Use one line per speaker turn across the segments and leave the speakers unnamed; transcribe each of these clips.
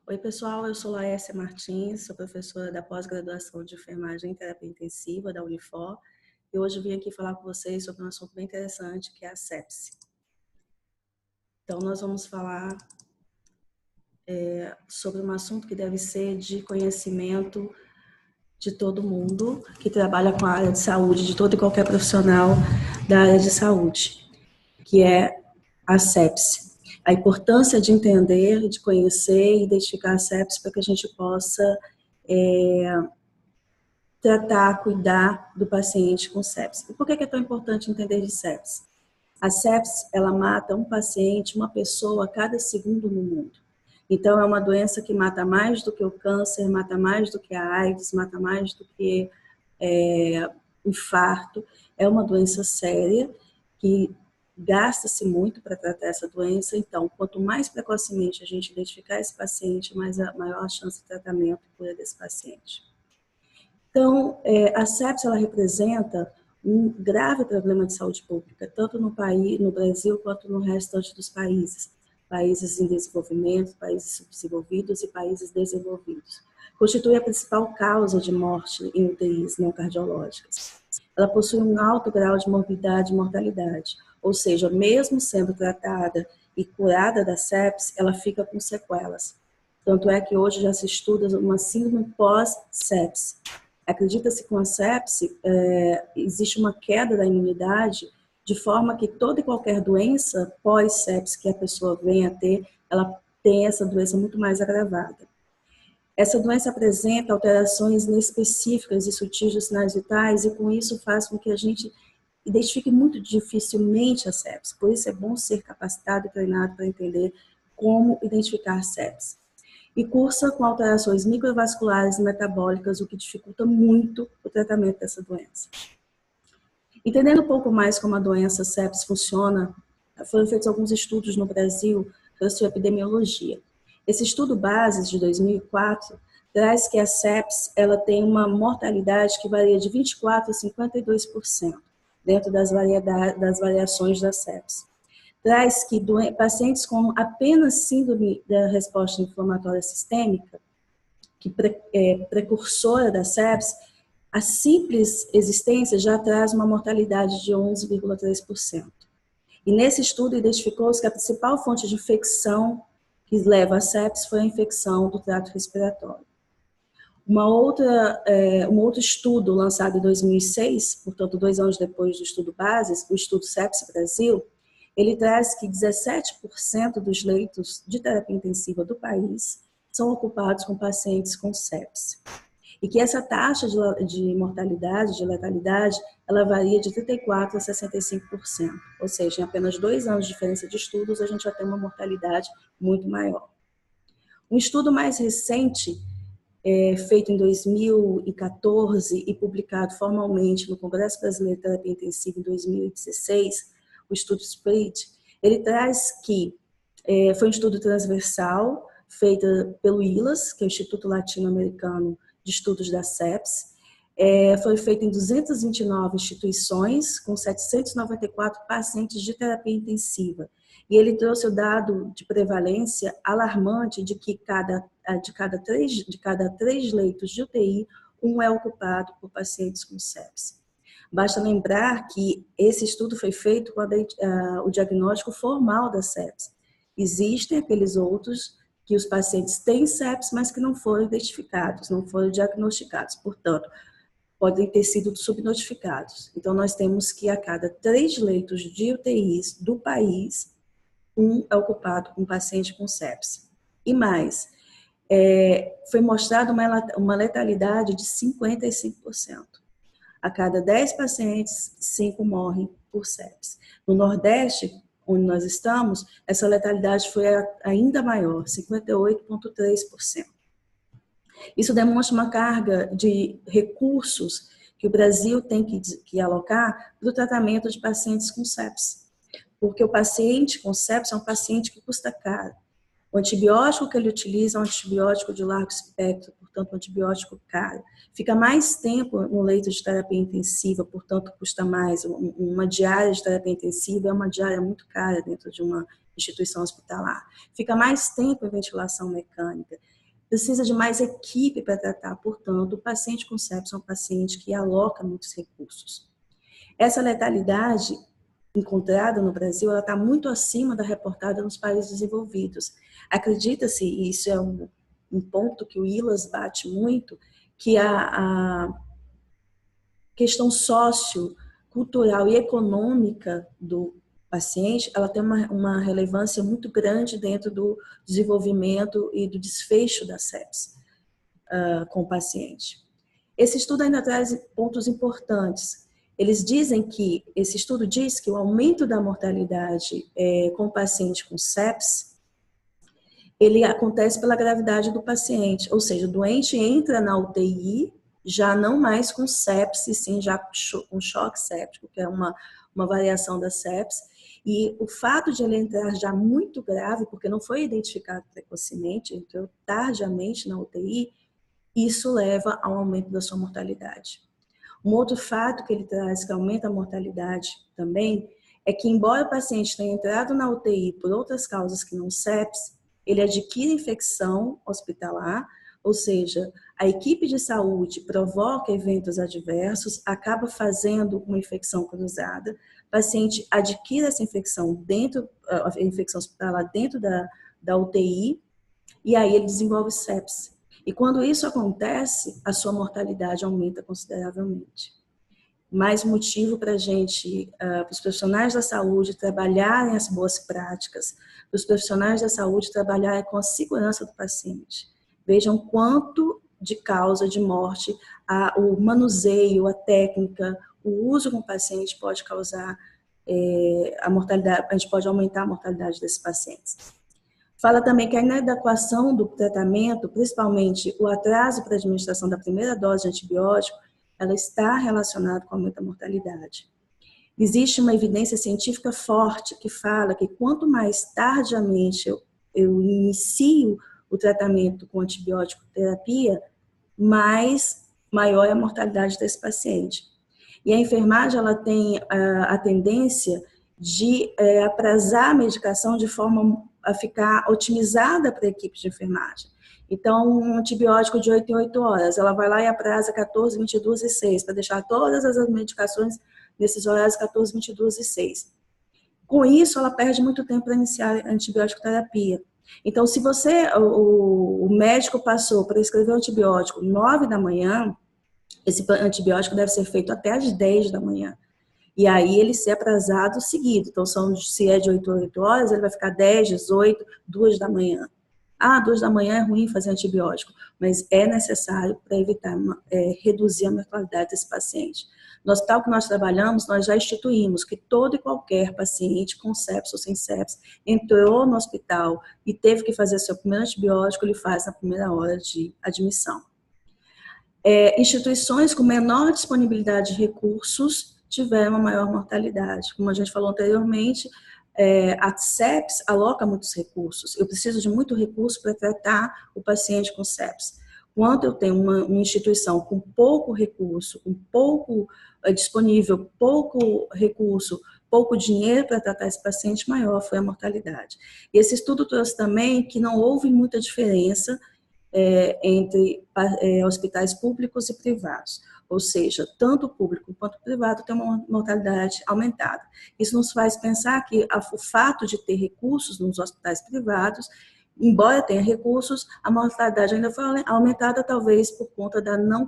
Oi, pessoal, eu sou Laércia Martins, sou professora da pós-graduação de enfermagem em terapia intensiva da Unifor e hoje vim aqui falar com vocês sobre um assunto bem interessante que é a sepse. Então, nós vamos falar sobre um assunto que deve ser de conhecimento de todo mundo que trabalha com a área de saúde, de todo e qualquer profissional da área de saúde, que é a sepse. A importância de entender, de conhecer e identificar a sepse para que a gente possa tratar, cuidar do paciente com sepse. E por que é tão importante entender de sepse? A sepse, ela mata um paciente, uma pessoa a cada segundo no mundo. Então, é uma doença que mata mais do que o câncer, mata mais do que a AIDS, mata mais do que infarto. É uma doença séria que gasta-se muito para tratar essa doença. Então, quanto mais precocemente a gente identificar esse paciente, maior a chance de tratamento e cura desse paciente. Então, a sepse, ela representa um grave problema de saúde pública, tanto no Brasil quanto no restante dos países. Países em desenvolvimento, países subdesenvolvidos e países desenvolvidos. Constitui a principal causa de morte em UTIs não cardiológicas. Ela possui um alto grau de morbidade e mortalidade, ou seja, mesmo sendo tratada e curada da sepse, ela fica com sequelas. Tanto é que hoje já se estuda uma síndrome pós-sepse. Acredita-se que com a sepse existe uma queda da imunidade, de forma que toda e qualquer doença pós-sepse que a pessoa venha a ter, ela tem essa doença muito mais agravada. Essa doença apresenta alterações inespecíficas e sutis dos sinais vitais e com isso faz com que a gente identifique muito dificilmente a sepse. Por isso é bom ser capacitado e treinado para entender como identificar a sepse. E cursa com alterações microvasculares e metabólicas, o que dificulta muito o tratamento dessa doença. Entendendo um pouco mais como a doença sepse funciona, foram feitos alguns estudos no Brasil para sua epidemiologia. Esse estudo base de 2004 traz que a sepse ela tem uma mortalidade que varia de 24% a 52% dentro das variações da sepse. Traz que pacientes com apenas síndrome da resposta inflamatória sistêmica, que precursora da sepse, a simples existência já traz uma mortalidade de 11,3%. E nesse estudo identificou-se que a principal fonte de infecção que leva à sepse foi a infecção do trato respiratório. Um outro estudo lançado em 2006, portanto 2 anos depois do estudo base, o estudo Sepse Brasil, ele traz que 17% dos leitos de terapia intensiva do país são ocupados com pacientes com sepse. E que essa taxa de mortalidade, de letalidade, ela varia de 34% a 65%. Ou seja, em apenas 2 anos de diferença de estudos, a gente já tem uma mortalidade muito maior. Um estudo mais recente, feito em 2014 e publicado formalmente no Congresso Brasileiro de Terapia Intensiva em 2016, o estudo SPRIT, ele traz que foi um estudo transversal, feito pelo ILAS, que é o Instituto Latino-Americano de Estudos da sepse. Foi feito em 229 instituições, com 794 pacientes de terapia intensiva. E ele trouxe o dado de prevalência alarmante de que de cada três leitos de UTI, um é ocupado por pacientes com sepse. Basta lembrar que esse estudo foi feito com o diagnóstico formal da sepse. Existem aqueles outros que os pacientes têm sepse, mas que não foram identificados, não foram diagnosticados. Portanto, podem ter sido subnotificados. Então, nós temos que a cada 3 leitos de UTIs do país, um é ocupado com um paciente com sepse. E mais, foi mostrada uma letalidade de 55%. A cada 10 pacientes, 5 morrem por sepse. No Nordeste, onde nós estamos, essa letalidade foi ainda maior, 58,3%. Isso demonstra uma carga de recursos que o Brasil tem que alocar para o tratamento de pacientes com sepse. Porque o paciente com sepse é um paciente que custa caro. O antibiótico que ele utiliza é um antibiótico de largo espectro, portanto, um antibiótico caro. Fica mais tempo no leito de terapia intensiva, portanto, custa mais. Uma diária de terapia intensiva é uma diária muito cara dentro de instituição hospitalar, fica mais tempo em ventilação mecânica, precisa de mais equipe para tratar, portanto, o paciente com sepsis é um paciente que aloca muitos recursos. Essa letalidade encontrada no Brasil, ela está muito acima da reportada nos países desenvolvidos. Acredita-se, e isso é um ponto que o ILAS bate muito, que a questão sociocultural e econômica do paciente, ela tem uma relevância muito grande dentro do desenvolvimento e do desfecho da sepsis com o paciente. Esse estudo ainda traz pontos importantes. Esse estudo diz que o aumento da mortalidade com o paciente com sepsis, ele acontece pela gravidade do paciente, ou seja, o doente entra na UTI, já não mais com sepsis, sim já com choque séptico, que é uma variação da sepsis, e o fato de ele entrar já muito grave, porque não foi identificado precocemente, entrou tardiamente na UTI, isso leva ao aumento da sua mortalidade. Um outro fato que ele traz que aumenta a mortalidade também é que, embora o paciente tenha entrado na UTI por outras causas que não sepsis, ele adquire infecção hospitalar, ou seja, a equipe de saúde provoca eventos adversos, acaba fazendo uma infecção cruzada, o paciente adquire essa infecção a infecção hospitalar dentro da UTI, e aí ele desenvolve sepsis. E quando isso acontece, a sua mortalidade aumenta consideravelmente. Mais motivo para a gente, para os profissionais da saúde trabalharem as boas práticas, para os profissionais da saúde trabalharem com a segurança do paciente. Vejam quanto de causa de morte o manuseio, a técnica, o uso com o paciente pode causar a mortalidade, a gente pode aumentar a mortalidade desses pacientes. Fala também que a inadequação do tratamento, principalmente o atraso para a administração da primeira dose de antibiótico, ela está relacionada com o aumento da mortalidade. Existe uma evidência científica forte que fala que quanto mais tardiamente eu inicio o tratamento com antibiótico terapia, maior é a mortalidade desse paciente. E a enfermagem ela tem a tendência de aprazar a medicação de forma a ficar otimizada para a equipe de enfermagem. Então, um antibiótico de 8 em 8 horas, ela vai lá e apraza 14, 22 e 6, para deixar todas as medicações nesses horários 14, 22 e 6. Com isso, ela perde muito tempo para iniciar a antibiótico terapia. Então, se o médico passou para escrever o antibiótico 9 da manhã, esse antibiótico deve ser feito até às 10 da manhã. E aí ele ser aprazado seguido. Então, se é de 8 a 8 horas, ele vai ficar 10, 18, 2 da manhã. 2 da manhã é ruim fazer antibiótico, mas é necessário para evitar, reduzir a mortalidade desse paciente. No hospital que nós trabalhamos, nós já instituímos que todo e qualquer paciente com sepsis ou sem sepsis entrou no hospital e teve que fazer seu primeiro antibiótico, ele faz na primeira hora de admissão. Instituições com menor disponibilidade de recursos tiveram uma maior mortalidade. Como a gente falou anteriormente, a sepsis aloca muitos recursos. Eu preciso de muito recurso para tratar o paciente com sepsis. Quando eu tenho uma instituição com pouco recurso, com pouco disponível, pouco recurso, pouco dinheiro para tratar esse paciente, maior foi a mortalidade. E esse estudo trouxe também que não houve muita diferença entre hospitais públicos e privados. Ou seja, tanto o público quanto o privado tem uma mortalidade aumentada. Isso nos faz pensar que o fato de ter recursos nos hospitais privados, embora tenha recursos, a mortalidade ainda foi aumentada, talvez por conta da não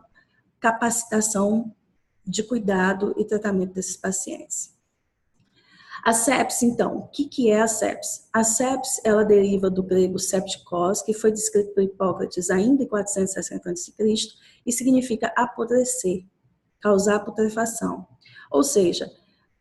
capacitação de cuidado e tratamento desses pacientes. A sepsis, então, o que é a sepsis? A sepsis, ela deriva do grego septikos, que foi descrito por Hipócrates ainda em 460 a.C. e significa apodrecer, causar putrefação. Ou seja,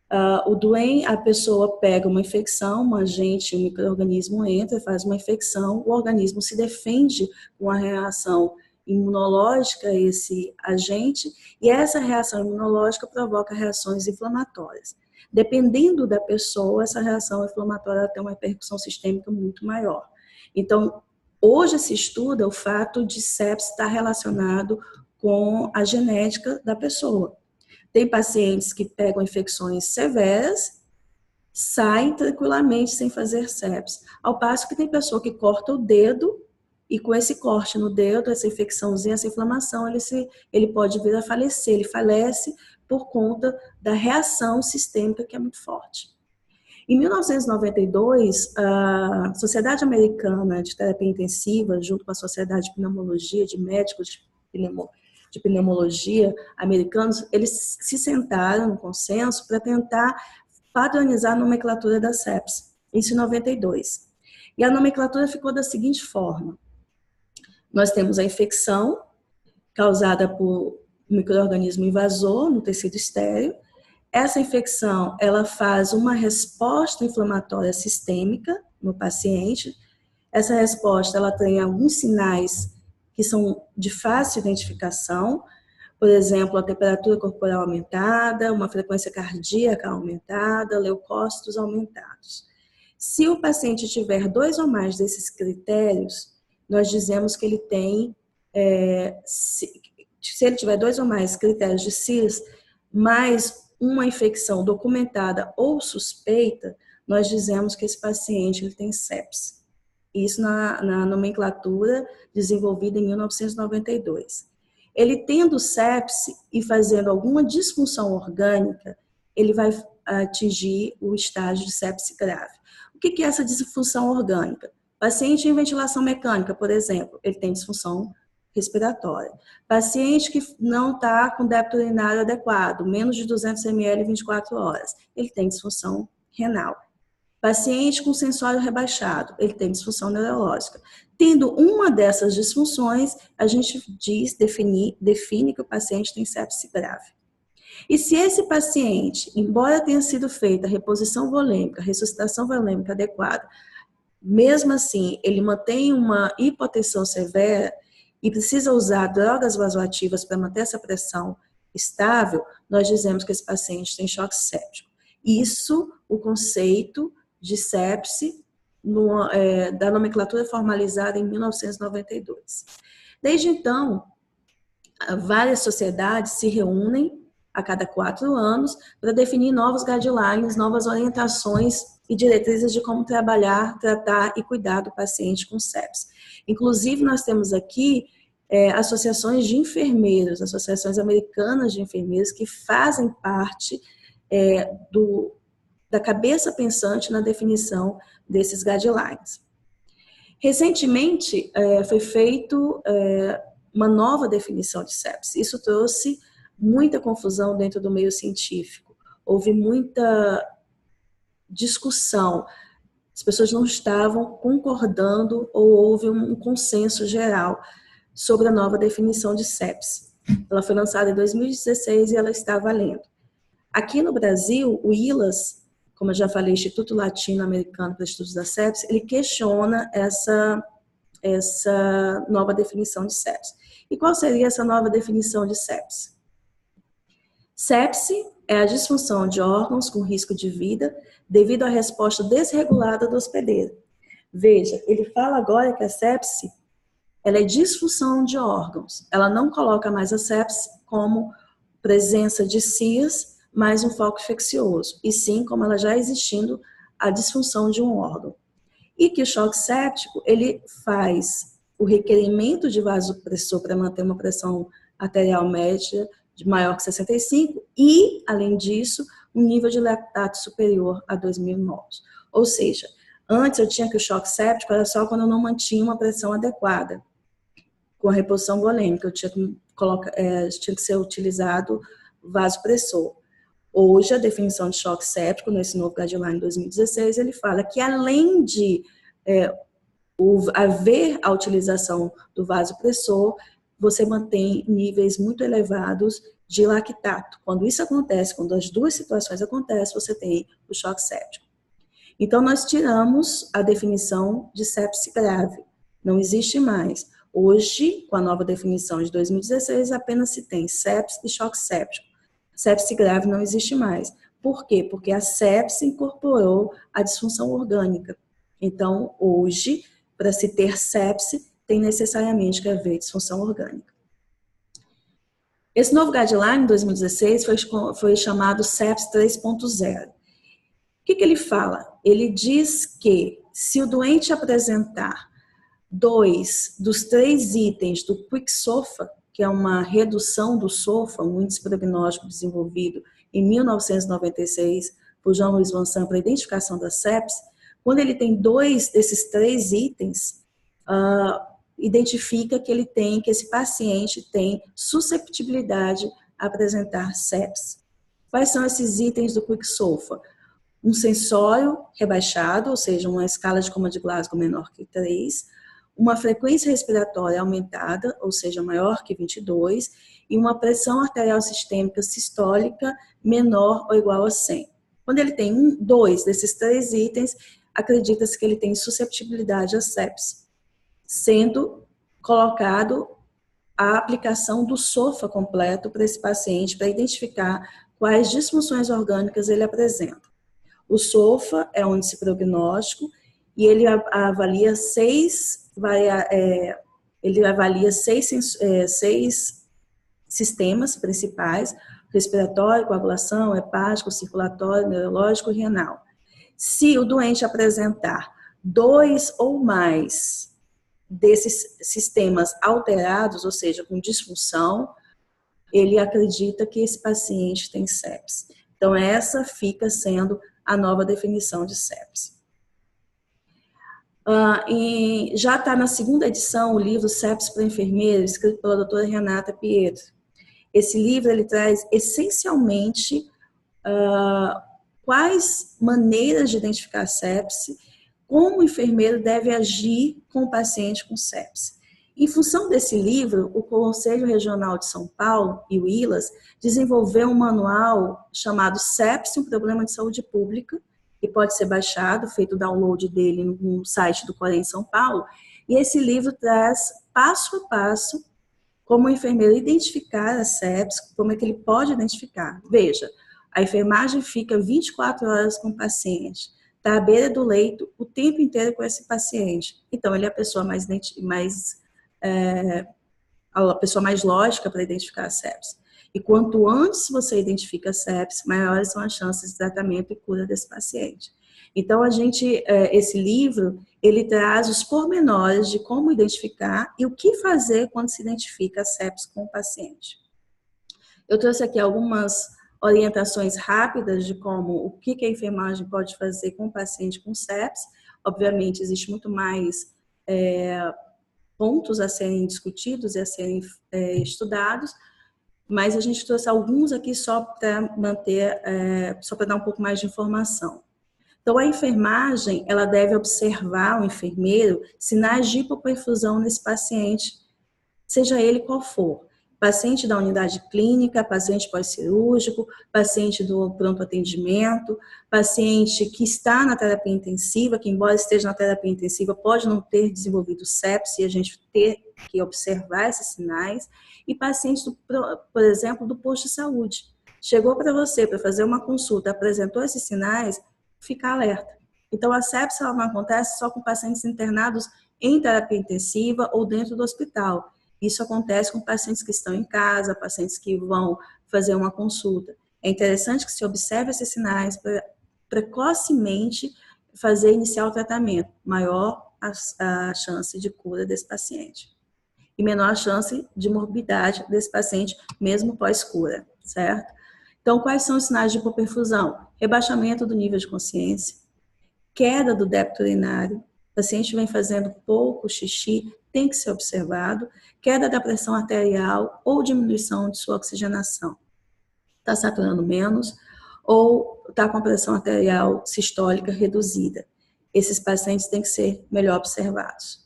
a pessoa pega uma infecção, um agente, um micro-organismo entra, faz uma infecção, o organismo se defende com a reação imunológica a esse agente, e essa reação imunológica provoca reações inflamatórias. Dependendo da pessoa, essa reação inflamatória tem uma repercussão sistêmica muito maior. Então, hoje se estuda o fato de sepsis estar relacionado com a genética da pessoa. Tem pacientes que pegam infecções severas sai tranquilamente sem fazer sepse. Ao passo que tem pessoa que corta o dedo e com esse corte no dedo, essa infecçãozinha, essa inflamação, ele pode vir a falecer. Ele falece por conta da reação sistêmica que é muito forte. Em 1992, a Sociedade Americana de Terapia Intensiva, junto com a Sociedade de Pneumologia, de médicos de pneumologia americanos, eles se sentaram no consenso para tentar padronizar a nomenclatura da sepse. Isso em 92. E a nomenclatura ficou da seguinte forma. Nós temos a infecção causada por um micro-organismo invasor no tecido estéril. Essa infecção, ela faz uma resposta inflamatória sistêmica no paciente. Essa resposta, ela tem alguns sinais que são de fácil identificação, por exemplo, a temperatura corporal aumentada, uma frequência cardíaca aumentada, leucócitos aumentados. Se o paciente tiver 2 ou mais desses critérios, nós dizemos que ele tem, se ele tiver 2 ou mais critérios de CIRS, mais uma infecção documentada ou suspeita, nós dizemos que esse paciente ele tem sepse. Isso na nomenclatura desenvolvida em 1992. Ele tendo sepse e fazendo alguma disfunção orgânica, ele vai atingir o estágio de sepse grave. O que é essa disfunção orgânica? Paciente em ventilação mecânica, por exemplo, ele tem disfunção respiratória. Paciente que não está com débito urinário adequado, menos de 200 ml em 24 horas, ele tem disfunção renal. Paciente com sensório rebaixado, ele tem disfunção neurológica. Tendo uma dessas disfunções, a gente define que o paciente tem sepse grave. E se esse paciente, embora tenha sido feita a reposição volêmica, ressuscitação volêmica adequada, mesmo assim, ele mantém uma hipotensão severa e precisa usar drogas vasoativas para manter essa pressão estável, nós dizemos que esse paciente tem choque séptico. Isso, o conceito de sepse da nomenclatura formalizada em 1992. Desde então, várias sociedades se reúnem a cada 4 anos para definir novos guidelines, novas orientações e diretrizes de como trabalhar, tratar e cuidar do paciente com sepse. Inclusive, nós temos aqui associações de enfermeiros, associações americanas de enfermeiros que fazem parte da cabeça pensante na definição desses guidelines. Recentemente, foi feito uma nova definição de sepse. Isso trouxe muita confusão dentro do meio científico. Houve muita discussão. As pessoas não estavam concordando ou houve um consenso geral sobre a nova definição de sepse. Ela foi lançada em 2016 e ela está valendo. Aqui no Brasil, o ILAS, como eu já falei, Instituto Latino-Americano para Estudos da Sepse, ele questiona essa nova definição de sepse. E qual seria essa nova definição de sepse? Sepse é a disfunção de órgãos com risco de vida devido à resposta desregulada do hospedeiro. Veja, ele fala agora que a sepse ela é disfunção de órgãos. Ela não coloca mais a sepse como presença de cias, mais um foco infeccioso, e sim como ela já existindo a disfunção de um órgão. E que o choque séptico, ele faz o requerimento de vasopressor para manter uma pressão arterial média de maior que 65 e, além disso, um nível de lactato superior a 2.000 mols. Ou seja, antes eu tinha que o choque séptico era só quando eu não mantinha uma pressão adequada. Com a reposição volêmica, eu tinha que ser utilizado vasopressor. Hoje, a definição de choque séptico, nesse novo guideline 2016, ele fala que além de haver a utilização do vasopressor, você mantém níveis muito elevados de lactato. Quando isso acontece, quando as duas situações acontecem, você tem o choque séptico. Então, nós tiramos a definição de sepse grave. Não existe mais. Hoje, com a nova definição de 2016, apenas se tem sepse e choque séptico. Sepse grave não existe mais. Por quê? Porque a sepse incorporou a disfunção orgânica. Então, hoje, para se ter sepse, tem necessariamente que haver disfunção orgânica. Esse novo guideline, em 2016, foi chamado sepse 3.0. O que ele fala? Ele diz que se o doente apresentar 2 dos 3 itens do Quick SOFA, que é uma redução do SOFA, um índice prognóstico desenvolvido em 1996 por Jean Louis Vincent para a identificação da sepse, quando ele tem 2 desses 3 itens, identifica que esse paciente tem susceptibilidade a apresentar sepse. Quais são esses itens do Quick SOFA? Um sensório rebaixado, ou seja, uma escala de coma de Glasgow menor que 3, uma frequência respiratória aumentada, ou seja, maior que 22, e uma pressão arterial sistêmica sistólica menor ou igual a 100. Quando ele tem 2 desses 3 itens, acredita-se que ele tem susceptibilidade a sepse, sendo colocado a aplicação do SOFA completo para esse paciente, para identificar quais disfunções orgânicas ele apresenta. O SOFA é um índice prognóstico e ele avalia 6 sistemas principais: respiratório, coagulação, hepático, circulatório, neurológico e renal. Se o doente apresentar 2 ou mais desses sistemas alterados, ou seja, com disfunção, ele acredita que esse paciente tem sepse. Então, essa fica sendo a nova definição de sepse. Já está na 2ª edição o livro Sepse para Enfermeiro, escrito pela doutora Renata Pietro. Esse livro ele traz essencialmente quais maneiras de identificar sepse, como o enfermeiro deve agir com o paciente com sepse. Em função desse livro, o Conselho Regional de São Paulo e o ILAS desenvolveu um manual chamado Sepse, um problema de saúde pública, que pode ser baixado, feito o download dele no site do Corém São Paulo, e esse livro traz passo a passo como o enfermeiro identificar a sepse, como é que ele pode identificar. Veja, a enfermagem fica 24 horas com o paciente, está à beira do leito o tempo inteiro com esse paciente. Então, ele é a pessoa mais lógica para identificar a sepse. E quanto antes você identifica a sepse, maiores são as chances de tratamento e cura desse paciente. Então, esse livro, ele traz os pormenores de como identificar e o que fazer quando se identifica a sepse com o paciente. Eu trouxe aqui algumas orientações rápidas de o que a enfermagem pode fazer com o paciente com sepse. Obviamente, existe muito mais pontos a serem discutidos e a serem estudados, mas a gente trouxe alguns aqui só para dar um pouco mais de informação. Então, a enfermagem, ela deve observar, o enfermeiro, sinais de hipoperfusão nesse paciente, seja ele qual for. Paciente da unidade clínica, paciente pós-cirúrgico, paciente do pronto atendimento, paciente que está na terapia intensiva, que embora esteja na terapia intensiva, pode não ter desenvolvido sepse e a gente ter que observar esses sinais, e paciente, por exemplo, do posto de saúde. Chegou para você para fazer uma consulta, apresentou esses sinais, fica alerta. Então, a sepse ela não acontece só com pacientes internados em terapia intensiva ou dentro do hospital. Isso acontece com pacientes que estão em casa, pacientes que vão fazer uma consulta. É interessante que se observe esses sinais para precocemente iniciar o tratamento. Maior a chance de cura desse paciente. E menor a chance de morbidade desse paciente, mesmo pós-cura, certo? Então, quais são os sinais de hipoperfusão? Rebaixamento do nível de consciência, queda do débito urinário, o paciente vem fazendo pouco xixi, tem que ser observado, queda da pressão arterial ou diminuição de sua oxigenação. Está saturando menos ou está com a pressão arterial sistólica reduzida. Esses pacientes têm que ser melhor observados.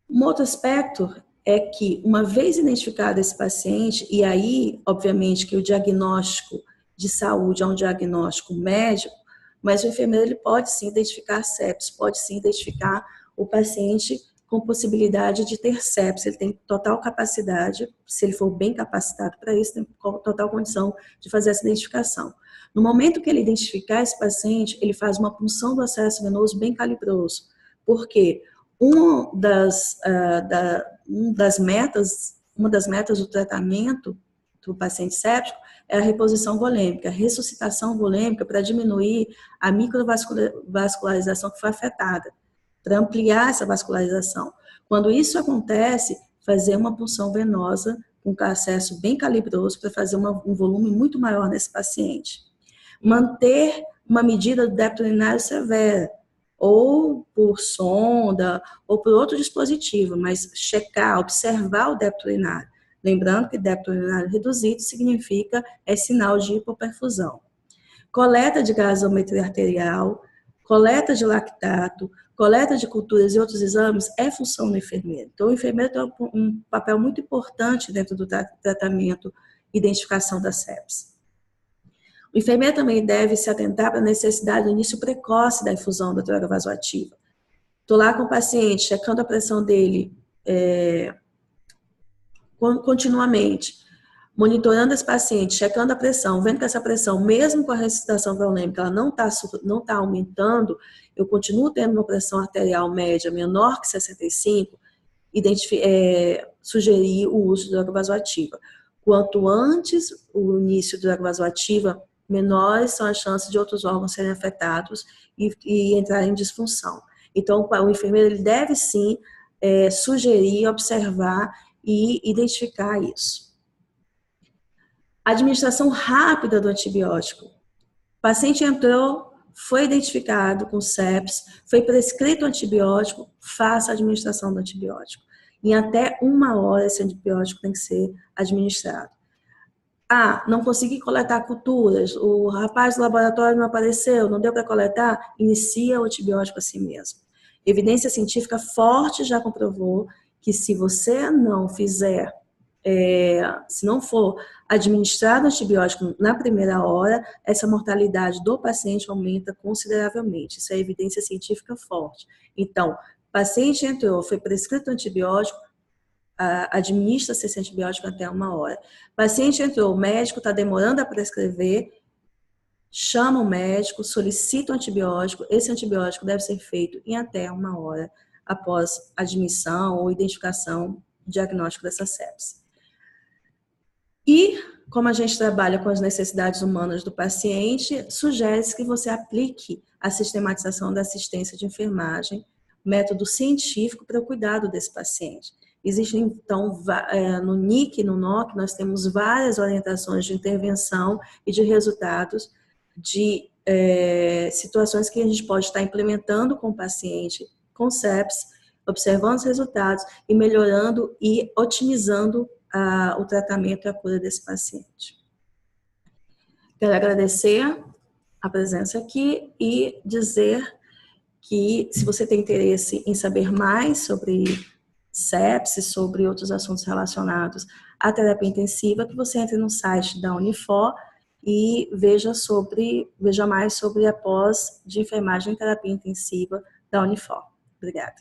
Um outro aspecto é que, uma vez identificado esse paciente, e aí, obviamente, que o diagnóstico de saúde é um diagnóstico médico, mas o enfermeiro ele pode sim identificar sepse, pode sim identificar o paciente com possibilidade de ter sepse. Ele tem total capacidade, se ele for bem capacitado para isso, tem total condição de fazer essa identificação. No momento que ele identificar esse paciente, ele faz uma punção do acesso venoso bem calibroso. Por quê? Uma das metas do tratamento do paciente séptico é a reposição volêmica, a ressuscitação volêmica para diminuir a microvascularização que foi afetada, para ampliar essa vascularização. Quando isso acontece, fazer uma punção venosa com acesso bem calibroso para fazer um volume muito maior nesse paciente. Manter uma medida do débito urinário severa, ou por sonda, ou por outro dispositivo, mas checar, observar o débito urinário. Lembrando que débito urinário reduzido significa sinal de hipoperfusão. Coleta de gasometria arterial, coleta de lactato, coleta de culturas e outros exames é função do enfermeiro. Então, o enfermeiro tem um papel muito importante dentro do tratamento e identificação da sepse. O enfermeiro também deve se atentar para a necessidade do início precoce da infusão da droga vasoativa. Estou lá com o paciente, checando a pressão dele continuamente, monitorando esse paciente, checando a pressão, vendo que essa pressão, mesmo com a ressuscitação volêmica, ela não está aumentando, eu continuo tendo uma pressão arterial média menor que 65, sugerir o uso de droga vasoativa. Quanto antes o início de droga vasoativa, menores são as chances de outros órgãos serem afetados e entrarem em disfunção. Então, o enfermeiro ele deve sim sugerir, observar e identificar isso. Administração rápida do antibiótico. O paciente entrou, foi identificado com sepse, foi prescrito antibiótico, faça a administração do antibiótico. Em até 1 hora esse antibiótico tem que ser administrado. Não consegui coletar culturas, o rapaz do laboratório não apareceu, não deu para coletar, inicia o antibiótico assim mesmo. Evidência científica forte já comprovou que se você não fizer, se não for administrado antibiótico na primeira hora, essa mortalidade do paciente aumenta consideravelmente. Isso é evidência científica forte. Então, paciente entrou, foi prescrito antibiótico, administra-se esse antibiótico até 1 hora. Paciente entrou, o médico está demorando a prescrever, chama o médico, solicita o antibiótico, esse antibiótico deve ser feito em até 1 hora após admissão ou identificação, diagnóstico dessa sepse. E, como a gente trabalha com as necessidades humanas do paciente, sugere-se que você aplique a sistematização da assistência de enfermagem, método científico para o cuidado desse paciente. Existem, então, no NIC e no NOC, nós temos várias orientações de intervenção e de resultados de situações que a gente pode estar implementando com o paciente com sepse, observando os resultados e melhorando e otimizando o tratamento e a cura desse paciente. Quero agradecer a presença aqui e dizer que, se você tem interesse em saber mais sobre sepse, sobre outros assuntos relacionados à terapia intensiva, que você entre no site da Unifor e veja mais sobre a pós de enfermagem e terapia intensiva da Unifor. Obrigada.